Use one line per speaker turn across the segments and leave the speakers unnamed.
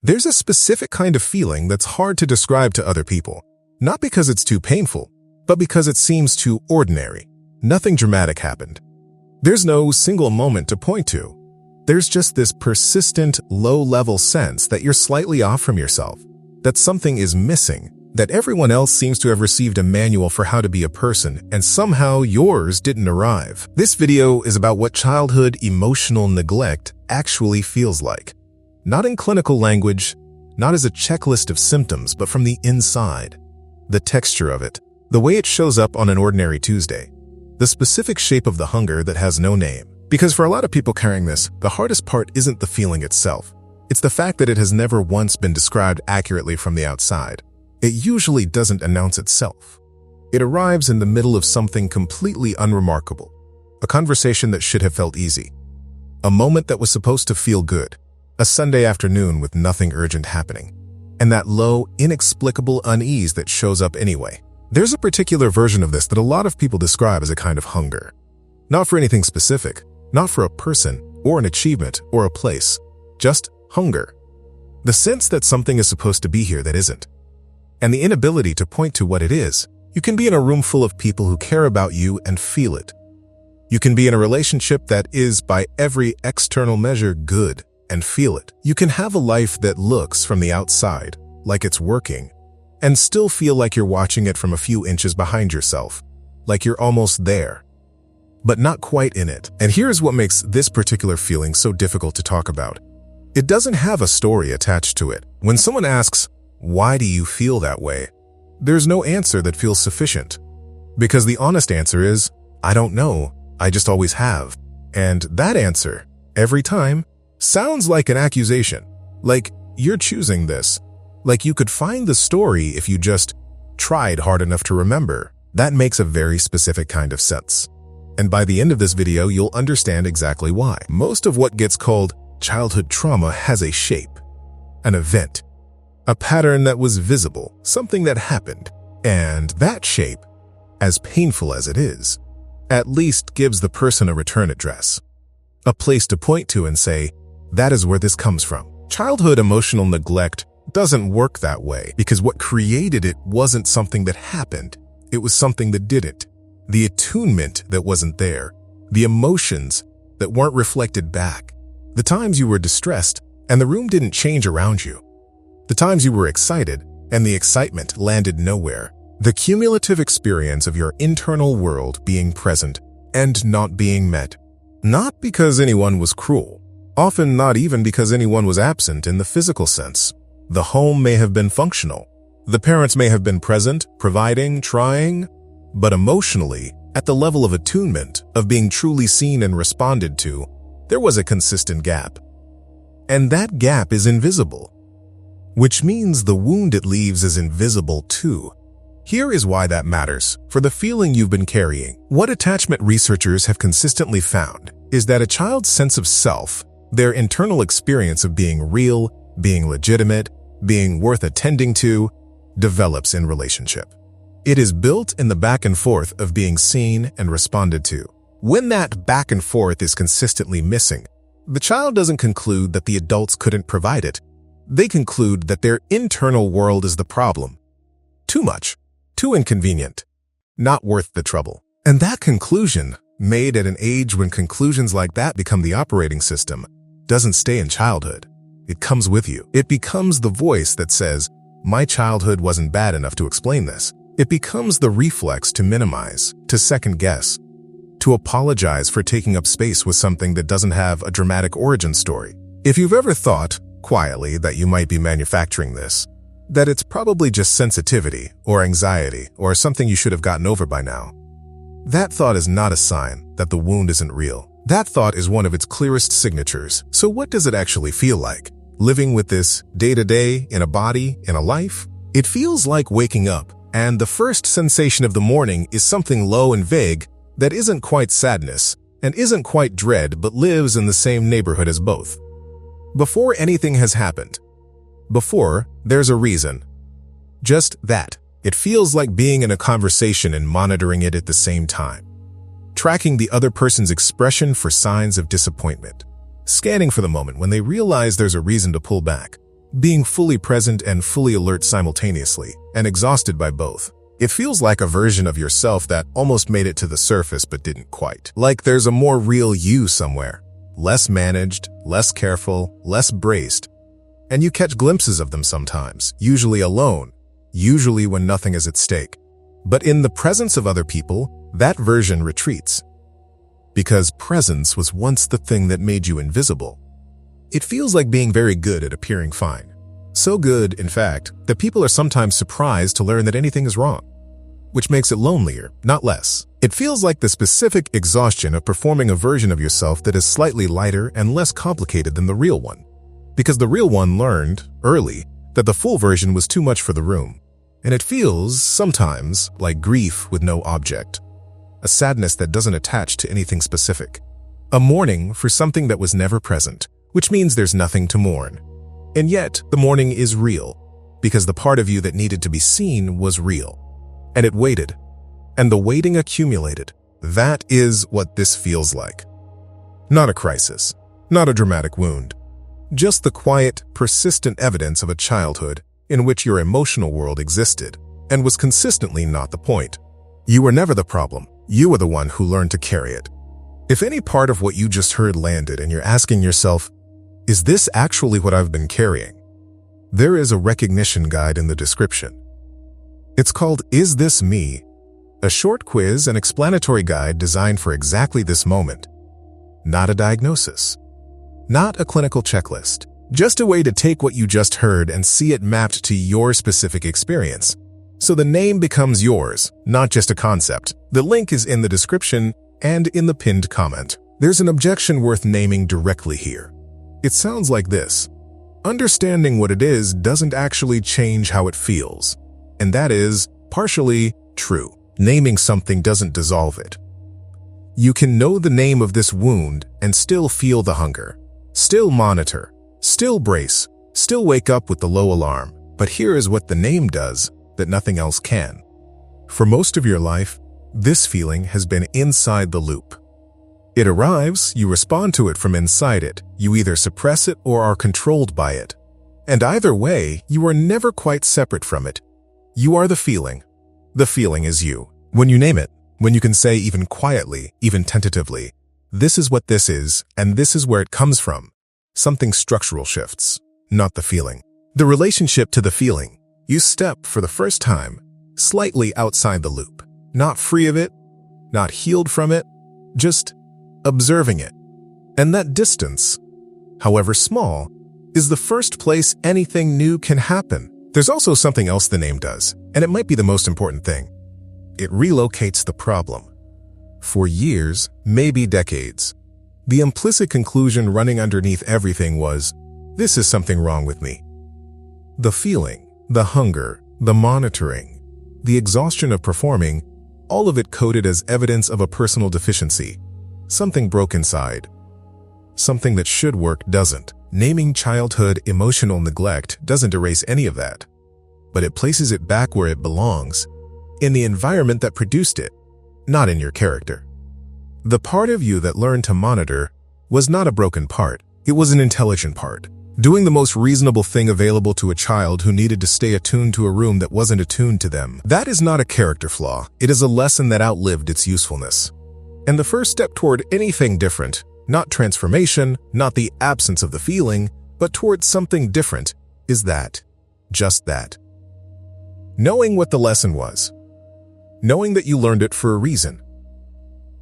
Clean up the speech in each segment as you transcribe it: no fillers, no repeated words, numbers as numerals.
There's a specific kind of feeling that's hard to describe to other people, not because it's too painful, but because it seems too ordinary. Nothing dramatic happened. There's no single moment to point to. There's just this persistent, low-level sense that you're slightly off from yourself, that something is missing, that everyone else seems to have received a manual for how to be a person, and somehow yours didn't arrive. This video is about what childhood emotional neglect actually feels like. Not in clinical language, not as a checklist of symptoms, but from the inside. The texture of it, the way it shows up on an ordinary Tuesday, the specific shape of the hunger that has no name. Because for a lot of people carrying this, the hardest part isn't the feeling itself. It's the fact that it has never once been described accurately from the outside. It usually doesn't announce itself. It arrives in the middle of something completely unremarkable. A conversation that should have felt easy. A moment that was supposed to feel good. A Sunday afternoon with nothing urgent happening. And that low, inexplicable unease that shows up anyway. There's a particular version of this that a lot of people describe as a kind of hunger. Not for anything specific, not for a person, or an achievement, or a place. Just hunger. The sense that something is supposed to be here that isn't. And the inability to point to what it is. You can be in a room full of people who care about you and feel it. You can be in a relationship that is, by every external measure, good and feel it. You can have a life that looks from the outside like it's working and still feel like you're watching it from a few inches behind yourself, like you're almost there, but not quite in it. And here's what makes this particular feeling so difficult to talk about. It doesn't have a story attached to it. When someone asks, "Why do you feel that way?" there's no answer that feels sufficient. Because the honest answer is, "I don't know, I just always have." And that answer, every time, sounds like an accusation. Like you're choosing this. Like you could find the story if you just tried hard enough to remember. That makes a very specific kind of sense. And by the end of this video, you'll understand exactly why. Most of what gets called childhood trauma has a shape, an event, a pattern that was visible, something that happened. And that shape, as painful as it is, at least gives the person a return address, a place to point to and say, that is where this comes from. Childhood emotional neglect doesn't work that way because what created it wasn't something that happened. It was something that didn't. The attunement that wasn't there. The emotions that weren't reflected back. The times you were distressed and the room didn't change around you. The times you were excited and the excitement landed nowhere. The cumulative experience of your internal world being present and not being met. Not because anyone was cruel. Often not even because anyone was absent in the physical sense. The home may have been functional. The parents may have been present, providing, trying, but emotionally, at the level of attunement, of being truly seen and responded to, there was a consistent gap. And that gap is invisible. Which means the wound it leaves is invisible too. Here is why that matters. For the feeling you've been carrying, what attachment researchers have consistently found is that a child's sense of self, their internal experience of being real, being legitimate, being worth attending to, develops in relationship. It is built in the back and forth of being seen and responded to. When that back and forth is consistently missing, the child doesn't conclude that the adults couldn't provide it. They conclude that their internal world is the problem. Too much, too inconvenient, not worth the trouble. And that conclusion, made at an age when conclusions like that become the operating system, doesn't stay in childhood. It comes with you. It becomes the voice that says, my childhood wasn't bad enough to explain this. It becomes the reflex to minimize, to second guess, to apologize for taking up space with something that doesn't have a dramatic origin story. If you've ever thought, quietly, that you might be manufacturing this, that it's probably just sensitivity or anxiety or something you should have gotten over by now, that thought is not a sign that the wound isn't real. That thought is one of its clearest signatures. So what does it actually feel like? Living with this day-to-day, in a body, in a life? It feels like waking up, and the first sensation of the morning is something low and vague that isn't quite sadness and isn't quite dread but lives in the same neighborhood as both. Before anything has happened. Before there's a reason. Just that. It feels like being in a conversation and monitoring it at the same time. Tracking the other person's expression for signs of disappointment. Scanning for the moment when they realize there's a reason to pull back. being fully present and fully alert simultaneously, and exhausted by both. It feels like a version of yourself that almost made it to the surface but didn't quite. Like there's a more real you somewhere. Less managed, less careful, less braced. And you catch glimpses of them sometimes, usually alone, usually when nothing is at stake. But in the presence of other people, that version retreats. Because presence was once the thing that made you invisible. It feels like being very good at appearing fine. So good, in fact, that people are sometimes surprised to learn that anything is wrong, which makes it lonelier, not less. It feels like the specific exhaustion of performing a version of yourself that is slightly lighter and less complicated than the real one. Because the real one learned, early, that the full version was too much for the room. And it feels, sometimes, like grief with no object. A sadness that doesn't attach to anything specific. A mourning for something that was never present, which means there's nothing to mourn. And yet, the mourning is real, because the part of you that needed to be seen was real. And it waited. And the waiting accumulated. That is what this feels like. Not a crisis. Not a dramatic wound. Just the quiet, persistent evidence of a childhood in which your emotional world existed and was consistently not the point. You were never the problem. You were the one who learned to carry it. If any part of what you just heard landed and you're asking yourself, is this actually what I've been carrying? There is a recognition guide in the description. It's called Is This Me? A short quiz and explanatory guide designed for exactly this moment. Not a diagnosis. Not a clinical checklist. Just a way to take what you just heard and see it mapped to your specific experience. So the name becomes yours, not just a concept. The link is in the description and in the pinned comment. There's an objection worth naming directly here. It sounds like this. Understanding what it is doesn't actually change how it feels. And that is partially true. Naming something doesn't dissolve it. You can know the name of this wound and still feel the hunger. Still monitor. Still brace. Still wake up with the low alarm. But here is what the name does that nothing else can. For most of your life, this feeling has been inside the loop. It arrives, you respond to it from inside it. You either suppress it or are controlled by it. And either way, you are never quite separate from it. You are the feeling. The feeling is you. When you name it, when you can say even quietly, even tentatively, this is what this is, and this is where it comes from, something structural shifts, not the feeling. The relationship to the feeling. You step, for the first time, slightly outside the loop. Not free of it, not healed from it, just observing it. And that distance, however small, is the first place anything new can happen. There's also something else the name does, and it might be the most important thing. It relocates the problem. For years, maybe decades, the implicit conclusion running underneath everything was, this is something wrong with me. The feeling, the hunger, the monitoring, the exhaustion of performing, all of it coded as evidence of a personal deficiency. Something broke inside. Something that should work doesn't. Naming childhood emotional neglect doesn't erase any of that, but it places it back where it belongs, in the environment that produced it, not in your character. The part of you that learned to monitor was not a broken part. It was an intelligent part, doing the most reasonable thing available to a child who needed to stay attuned to a room that wasn't attuned to them. That is not a character flaw. It is a lesson that outlived its usefulness. And the first step toward anything different, not transformation, not the absence of the feeling, but towards something different, is that. Just that. Knowing what the lesson was. Knowing that you learned it for a reason.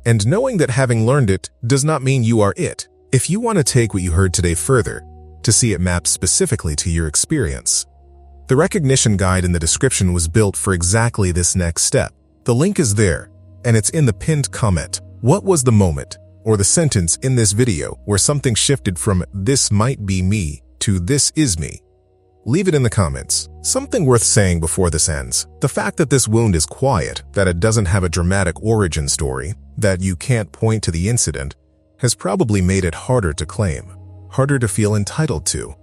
And knowing that having learned it does not mean you are it. If you want to take what you heard today further, to see it mapped specifically to your experience, the recognition guide in the description was built for exactly this next step. The link is there, and it's in the pinned comment. What was the moment, or the sentence in this video where something shifted from "this might be me" to "this is me"? Leave it in the comments. Something worth saying before this ends. The fact that this wound is quiet, that it doesn't have a dramatic origin story, that you can't point to the incident, has probably made it harder to claim, harder to feel entitled to,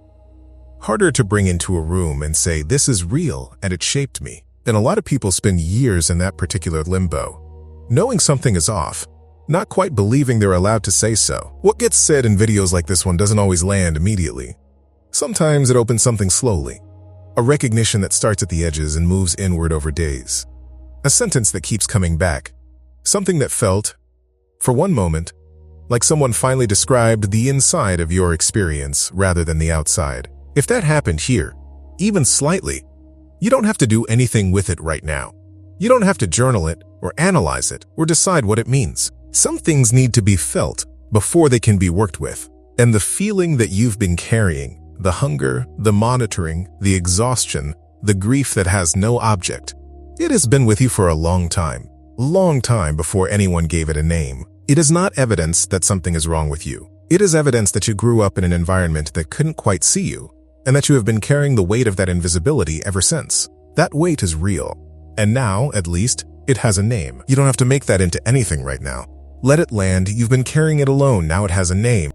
harder to bring into a room and say, this is real and it shaped me. And a lot of people spend years in that particular limbo, knowing something is off, not quite believing they're allowed to say so. What gets said in videos like this one doesn't always land immediately. Sometimes it opens something slowly, a recognition that starts at the edges and moves inward over days. A sentence that keeps coming back, something that felt, for one moment, like someone finally described the inside of your experience rather than the outside. If that happened here, even slightly, you don't have to do anything with it right now. You don't have to journal it or analyze it or decide what it means. Some things need to be felt before they can be worked with. And the feeling that you've been carrying, the hunger, the monitoring, the exhaustion, the grief that has no object, it has been with you for a long time before anyone gave it a name. It is not evidence that something is wrong with you. It is evidence that you grew up in an environment that couldn't quite see you, and that you have been carrying the weight of that invisibility ever since. That weight is real. And now, at least, it has a name. You don't have to make that into anything right now. Let it land. You've been carrying it alone. Now it has a name.